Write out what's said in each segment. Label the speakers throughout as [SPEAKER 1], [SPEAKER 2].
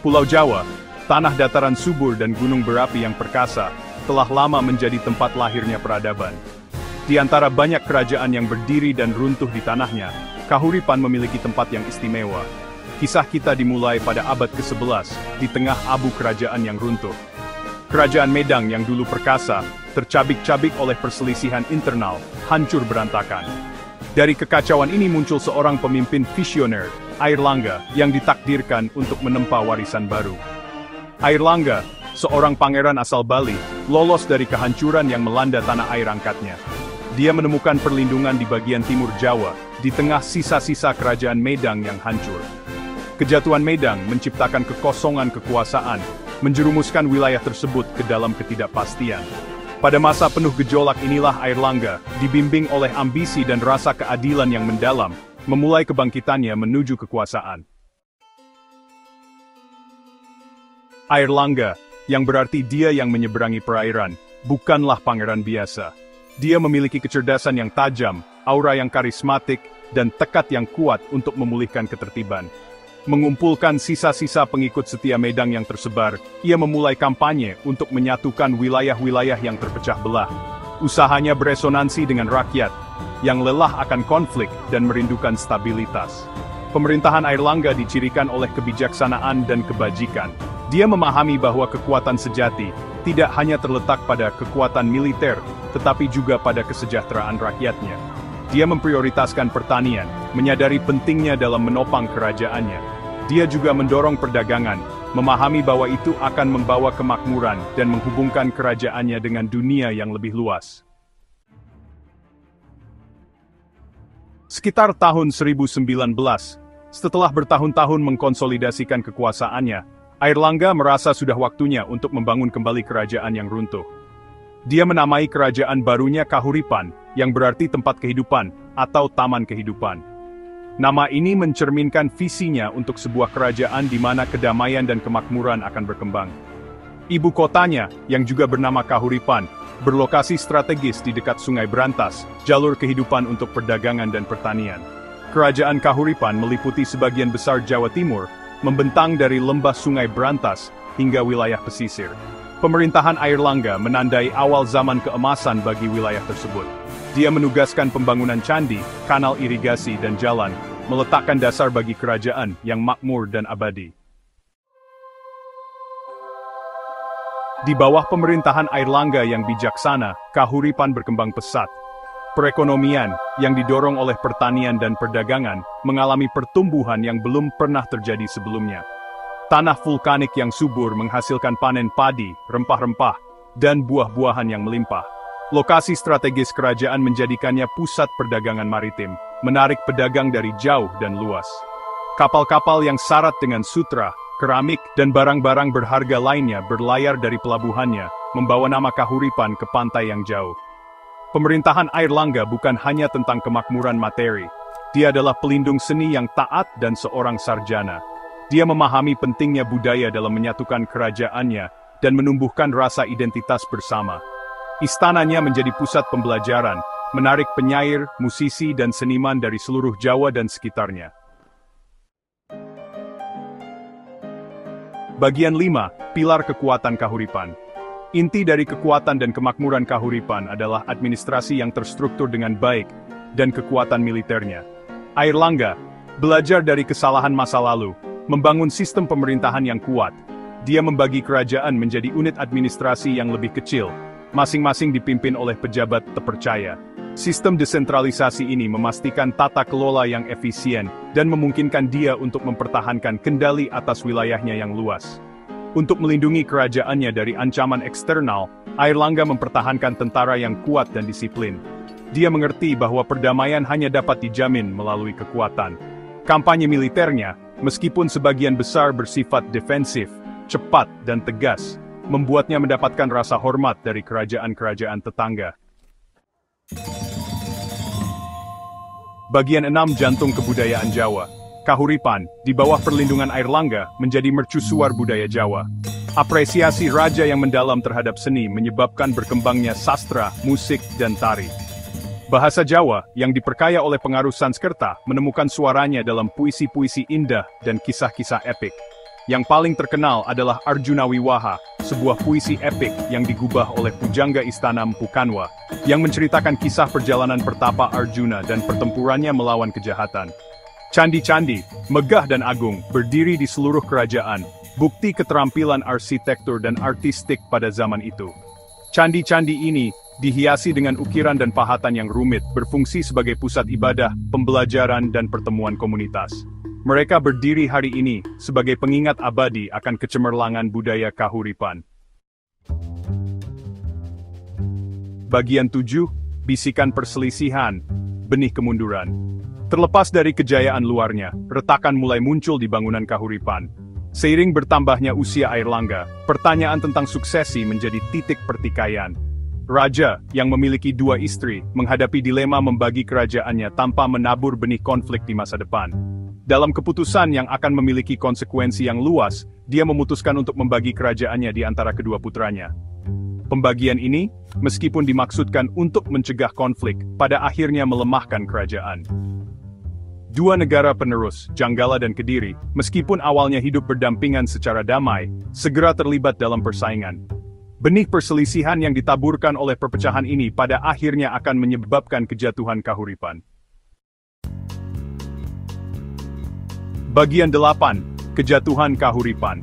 [SPEAKER 1] Pulau Jawa, tanah dataran subur dan gunung berapi yang perkasa, telah lama menjadi tempat lahirnya peradaban. Di antara banyak kerajaan yang berdiri dan runtuh di tanahnya, Kahuripan memiliki tempat yang istimewa. Kisah kita dimulai pada abad ke-11, di tengah abu kerajaan yang runtuh. Kerajaan Medang yang dulu perkasa, tercabik-cabik oleh perselisihan internal, hancur berantakan. Dari kekacauan ini muncul seorang pemimpin visioner, Airlangga, yang ditakdirkan untuk menempa warisan baru. Airlangga, seorang pangeran asal Bali, lolos dari kehancuran yang melanda tanah air angkatnya. Dia menemukan perlindungan di bagian timur Jawa, di tengah sisa-sisa kerajaan Medang yang hancur. Kejatuhan Medang menciptakan kekosongan kekuasaan, menjerumuskan wilayah tersebut ke dalam ketidakpastian. Pada masa penuh gejolak inilah Airlangga, dibimbing oleh ambisi dan rasa keadilan yang mendalam, memulai kebangkitannya menuju kekuasaan. Airlangga, yang berarti dia yang menyeberangi perairan, bukanlah pangeran biasa. Dia memiliki kecerdasan yang tajam, aura yang karismatik, dan tekad yang kuat untuk memulihkan ketertiban. Mengumpulkan sisa-sisa pengikut setia Medang yang tersebar, ia memulai kampanye untuk menyatukan wilayah-wilayah yang terpecah belah. Usahanya beresonansi dengan rakyat, yang lelah akan konflik dan merindukan stabilitas. Pemerintahan Airlangga dicirikan oleh kebijaksanaan dan kebajikan. Dia memahami bahwa kekuatan sejati tidak hanya terletak pada kekuatan militer, tetapi juga pada kesejahteraan rakyatnya. Dia memprioritaskan pertanian, menyadari pentingnya dalam menopang kerajaannya. Dia juga mendorong perdagangan, memahami bahwa itu akan membawa kemakmuran dan menghubungkan kerajaannya dengan dunia yang lebih luas. Sekitar tahun 1019, setelah bertahun-tahun mengkonsolidasikan kekuasaannya, Airlangga merasa sudah waktunya untuk membangun kembali kerajaan yang runtuh. Dia menamai kerajaan barunya Kahuripan, yang berarti tempat kehidupan, atau taman kehidupan. Nama ini mencerminkan visinya untuk sebuah kerajaan di mana kedamaian dan kemakmuran akan berkembang. Ibu kotanya, yang juga bernama Kahuripan, berlokasi strategis di dekat Sungai Brantas, jalur kehidupan untuk perdagangan dan pertanian. Kerajaan Kahuripan meliputi sebagian besar Jawa Timur, membentang dari lembah Sungai Brantas hingga wilayah pesisir. Pemerintahan Airlangga menandai awal zaman keemasan bagi wilayah tersebut. Dia menugaskan pembangunan candi, kanal irigasi dan jalan, meletakkan dasar bagi kerajaan yang makmur dan abadi. Di bawah pemerintahan Airlangga yang bijaksana, Kahuripan berkembang pesat. Perekonomian, yang didorong oleh pertanian dan perdagangan, mengalami pertumbuhan yang belum pernah terjadi sebelumnya. Tanah vulkanik yang subur menghasilkan panen padi, rempah-rempah, dan buah-buahan yang melimpah. Lokasi strategis kerajaan menjadikannya pusat perdagangan maritim, menarik pedagang dari jauh dan luas. Kapal-kapal yang syarat dengan sutra, keramik, dan barang-barang berharga lainnya berlayar dari pelabuhannya, membawa nama Kahuripan ke pantai yang jauh. Pemerintahan Airlangga bukan hanya tentang kemakmuran materi. Dia adalah pelindung seni yang taat dan seorang sarjana. Dia memahami pentingnya budaya dalam menyatukan kerajaannya dan menumbuhkan rasa identitas bersama. Istananya menjadi pusat pembelajaran, menarik penyair, musisi dan seniman dari seluruh Jawa dan sekitarnya. Bagian 5, Pilar Kekuatan Kahuripan. Inti dari kekuatan dan kemakmuran Kahuripan adalah administrasi yang terstruktur dengan baik dan kekuatan militernya. Airlangga belajar dari kesalahan masa lalu, membangun sistem pemerintahan yang kuat. Dia membagi kerajaan menjadi unit administrasi yang lebih kecil, masing-masing dipimpin oleh pejabat terpercaya. Sistem desentralisasi ini memastikan tata kelola yang efisien dan memungkinkan dia untuk mempertahankan kendali atas wilayahnya yang luas. Untuk melindungi kerajaannya dari ancaman eksternal, Airlangga mempertahankan tentara yang kuat dan disiplin. Dia mengerti bahwa perdamaian hanya dapat dijamin melalui kekuatan. Kampanye militernya, meskipun sebagian besar bersifat defensif, cepat dan tegas, membuatnya mendapatkan rasa hormat dari kerajaan-kerajaan tetangga. Bagian 6, Jantung Kebudayaan Jawa. Kahuripan, di bawah perlindungan Airlangga, menjadi mercusuar budaya Jawa. Apresiasi raja yang mendalam terhadap seni menyebabkan berkembangnya sastra, musik, dan tari. Bahasa Jawa, yang diperkaya oleh pengaruh Sanskerta, menemukan suaranya dalam puisi-puisi indah dan kisah-kisah epik. Yang paling terkenal adalah Arjuna Wiwaha, sebuah puisi epik yang digubah oleh pujangga istana Empu Kanwa, yang menceritakan kisah perjalanan pertapa Arjuna dan pertempurannya melawan kejahatan. Candi-candi, megah dan agung, berdiri di seluruh kerajaan, bukti keterampilan arsitektur dan artistik pada zaman itu. Candi-candi ini dihiasi dengan ukiran dan pahatan yang rumit, berfungsi sebagai pusat ibadah, pembelajaran, dan pertemuan komunitas. Mereka berdiri hari ini sebagai pengingat abadi akan kecemerlangan budaya Kahuripan. Bagian 7, bisikan perselisihan, benih kemunduran. Terlepas dari kejayaan luarnya, retakan mulai muncul di bangunan Kahuripan. Seiring bertambahnya usia Airlangga, pertanyaan tentang suksesi menjadi titik pertikaian. Raja, yang memiliki 2 istri, menghadapi dilema membagi kerajaannya tanpa menabur benih konflik di masa depan. Dalam keputusan yang akan memiliki konsekuensi yang luas, dia memutuskan untuk membagi kerajaannya di antara kedua putranya. Pembagian ini, meskipun dimaksudkan untuk mencegah konflik, pada akhirnya melemahkan kerajaan. 2 negara penerus, Janggala dan Kediri, meskipun awalnya hidup berdampingan secara damai, segera terlibat dalam persaingan. Benih perselisihan yang ditaburkan oleh perpecahan ini pada akhirnya akan menyebabkan kejatuhan Kahuripan. Bagian 8, kejatuhan Kahuripan.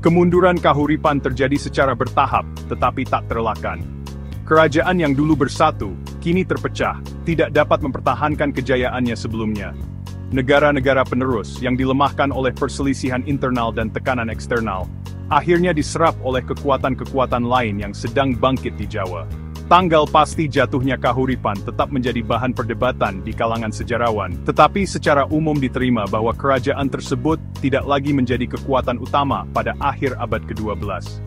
[SPEAKER 1] Kemunduran Kahuripan terjadi secara bertahap, tetapi tak terelakkan. Kerajaan yang dulu bersatu, kini terpecah, tidak dapat mempertahankan kejayaannya sebelumnya. Negara-negara penerus yang dilemahkan oleh perselisihan internal dan tekanan eksternal, akhirnya diserap oleh kekuatan-kekuatan lain yang sedang bangkit di Jawa. Tanggal pasti jatuhnya Kahuripan tetap menjadi bahan perdebatan di kalangan sejarawan, tetapi secara umum diterima bahwa kerajaan tersebut tidak lagi menjadi kekuatan utama pada akhir abad ke-12.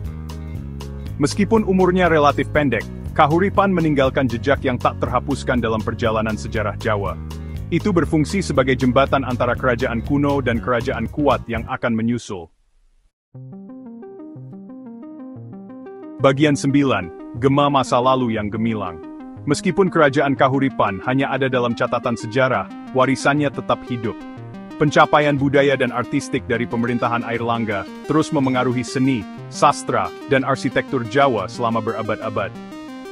[SPEAKER 1] Meskipun umurnya relatif pendek, Kahuripan meninggalkan jejak yang tak terhapuskan dalam perjalanan sejarah Jawa. Itu berfungsi sebagai jembatan antara kerajaan kuno dan kerajaan kuat yang akan menyusul. Bagian 9. Gema masa lalu yang gemilang. Meskipun kerajaan Kahuripan hanya ada dalam catatan sejarah, warisannya tetap hidup. Pencapaian budaya dan artistik dari pemerintahan Airlangga terus memengaruhi seni, sastra, dan arsitektur Jawa selama berabad-abad.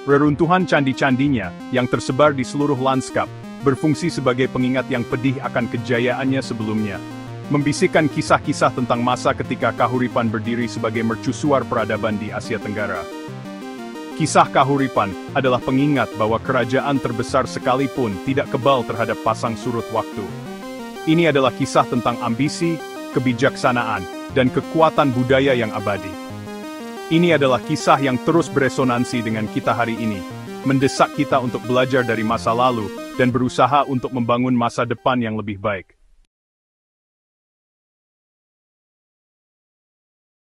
[SPEAKER 1] Reruntuhan candi-candinya, yang tersebar di seluruh lanskap, berfungsi sebagai pengingat yang pedih akan kejayaannya sebelumnya. Membisikkan kisah-kisah tentang masa ketika Kahuripan berdiri sebagai mercusuar peradaban di Asia Tenggara. Kisah Kahuripan adalah pengingat bahwa kerajaan terbesar sekalipun tidak kebal terhadap pasang surut waktu. Ini adalah kisah tentang ambisi, kebijaksanaan, dan kekuatan budaya yang abadi. Ini adalah kisah yang terus beresonansi dengan kita hari ini, mendesak kita untuk belajar dari masa lalu dan berusaha untuk membangun masa depan yang lebih baik.